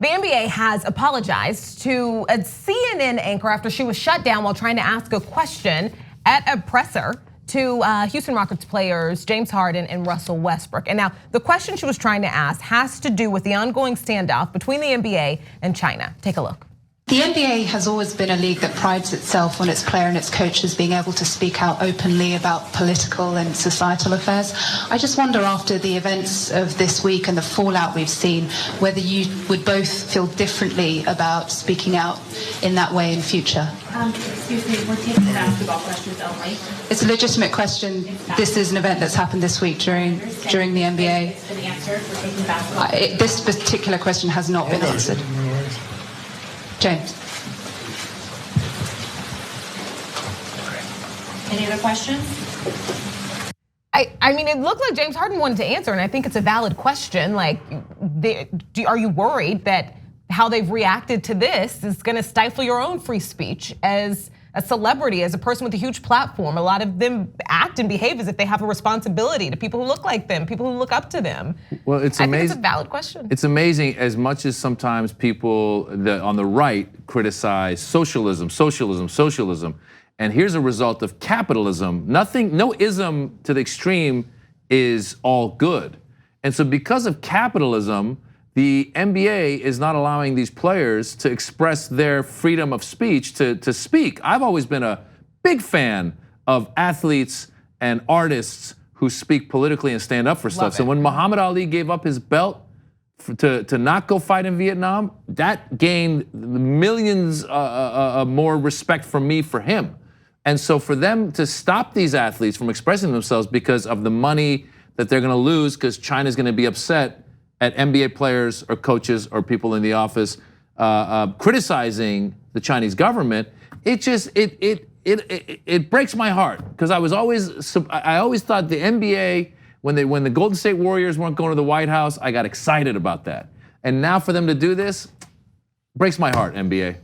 The NBA has apologized to a CNN anchor after she was shut down while trying to ask a question at a presser to Houston Rockets players James Harden and Russell Westbrook. And now the question she was trying to ask has to do with the ongoing standoff between the NBA and China. Take a look. The NBA has always been a league that prides itself on its player and its coaches being able to speak out openly about political and societal affairs. I just wonder, after the events of this week and the fallout we've seen, whether you would both feel differently about speaking out in that way in future. Excuse me, we're taking basketball questions only. It's a legitimate question. This is an event that's happened this week during the NBA. It's been answered. We're taking basketball. This particular question has not been answered. James. Any other questions? I mean, it looked like James Harden wanted to answer, and I think it's a valid question. Like, are you worried that how they've reacted to this is gonna stifle your own free speech as a celebrity, as a person with a huge platform? A lot of them act and behave as if they have a responsibility to people who look like them, people who look up to them. Well, it's amazing. I think it's a valid question. It's amazing, as much as sometimes people on the right criticize socialism. And here's a result of capitalism. No ism to the extreme is all good. And so because of capitalism, the NBA is not allowing these players to express their freedom of speech to speak. I've always been a big fan of athletes and artists who speak politically and stand up for stuff. So when Muhammad Ali gave up his belt to not go fight in Vietnam, that gained millions more respect from me for him. And so for them to stop these athletes from expressing themselves because of the money that they're gonna lose, because China's gonna be upset at NBA players or coaches or people in the office criticizing the Chinese government, it breaks my heart, because I always thought the NBA, when the Golden State Warriors weren't going to the White House, I got excited about that. And now for them to do this, breaks my heart, NBA.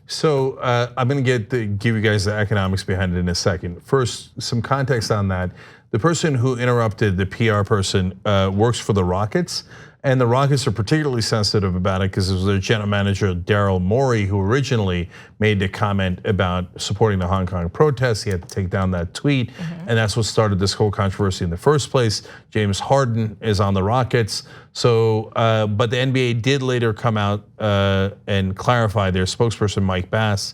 So I'm going to give you guys the economics behind it in a second. First, some context on that. The person who interrupted the PR person works for the Rockets, and the Rockets are particularly sensitive about it because it was their general manager, Daryl Morey, who originally made the comment about supporting the Hong Kong protests. He had to take down that tweet, and that's what started this whole controversy in the first place. James Harden is on the Rockets. So, but the NBA did later come out and clarify. Their spokesperson, Mike Bass,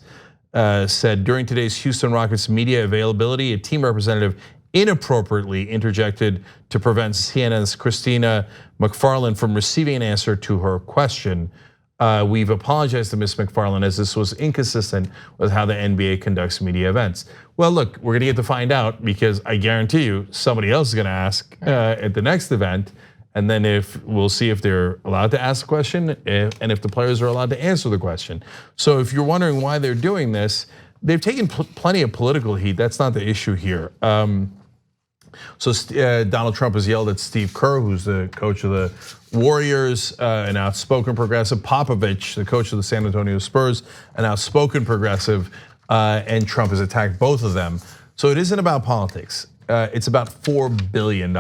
said during today's Houston Rockets media availability, a team representative inappropriately interjected to prevent CNN's Christina Macfarlane from receiving an answer to her question. We've apologized to Ms. Macfarlane, as this was inconsistent with how the NBA conducts media events. Well, look, we're gonna get to find out, because I guarantee you somebody else is gonna ask at the next event. And then we'll see if they're allowed to ask the question and if the players are allowed to answer the question. So if you're wondering why they're doing this, they've taken plenty of political heat. That's not the issue here. So Donald Trump has yelled at Steve Kerr, who's the coach of the Warriors, an outspoken progressive. Popovich, the coach of the San Antonio Spurs, an outspoken progressive, and Trump has attacked both of them. So it isn't about politics. It's about $4 billion.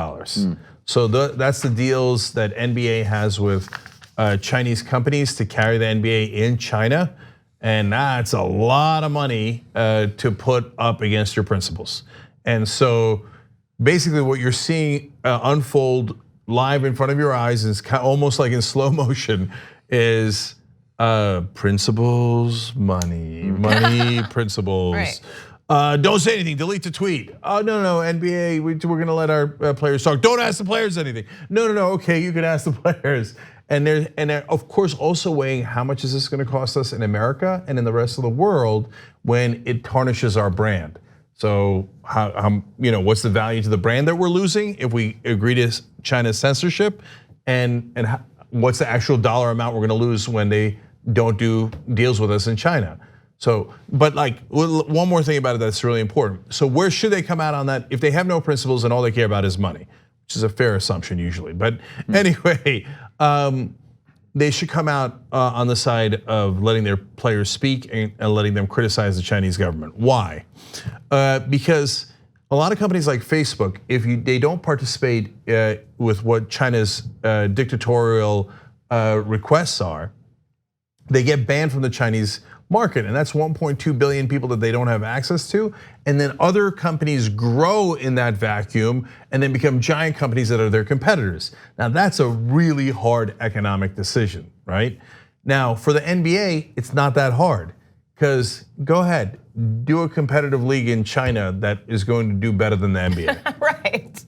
So that's the deals that NBA has with Chinese companies to carry the NBA in China. And that's a lot of money to put up against your principles. And so basically what you're seeing unfold live in front of your eyes is almost like in slow motion is principles, money, principles. Right. Don't say anything, delete the tweet. Oh, no, NBA, we're gonna let our players talk. Don't ask the players anything. No, okay, you can ask the players. And they're of course also weighing how much is this gonna cost us in America and in the rest of the world when it tarnishes our brand. So what's the value to the brand that we're losing if we agree to China's censorship, and what's the actual dollar amount we're gonna lose when they don't do deals with us in China? So, but like one more thing about it that's really important. So where should they come out on that? If they have no principles and all they care about is money, which is a fair assumption usually. But anyway, they should come out on the side of letting their players speak and letting them criticize the Chinese government. Why? Because a lot of companies like Facebook, if they don't participate with what China's dictatorial requests are, they get banned from the Chinese market, and that's 1.2 billion people that they don't have access to. And then other companies grow in that vacuum and then become giant companies that are their competitors. Now that's a really hard economic decision, right? Now for the NBA, it's not that hard, because go ahead, do a competitive league in China that is going to do better than the NBA. Right.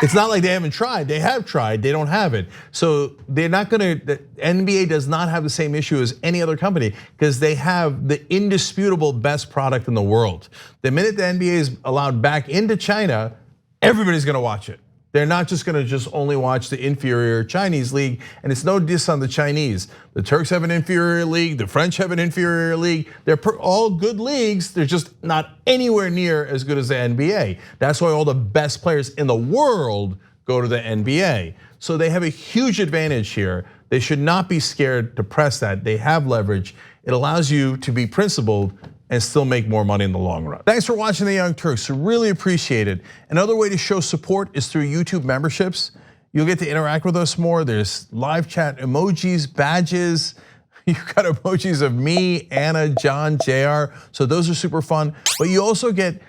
It's not like they haven't tried. They have tried. They don't have it. So they're not going to. The NBA does not have the same issue as any other company because they have the indisputable best product in the world. The minute the NBA is allowed back into China, everybody's going to watch it. They're not just going to only watch the inferior Chinese league, and it's no diss on the Chinese. The Turks have an inferior league. The French have an inferior league. They're all good leagues. They're just not anywhere near as good as the NBA. That's why all the best players in the world go to the NBA. So they have a huge advantage here. They should not be scared to press that. They have leverage. It allows you to be principled and still make more money in the long run. Thanks for watching the Young Turks, really appreciate it. Another way to show support is through YouTube memberships. You'll get to interact with us more. There's live chat emojis, badges. You've got emojis of me, Anna, John, JR, so those are super fun. But you also get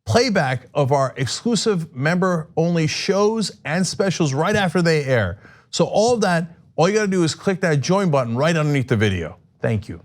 playback of our exclusive member-only shows and specials right after they air. So all of that, all you gotta do is click that join button right underneath the video. Thank you.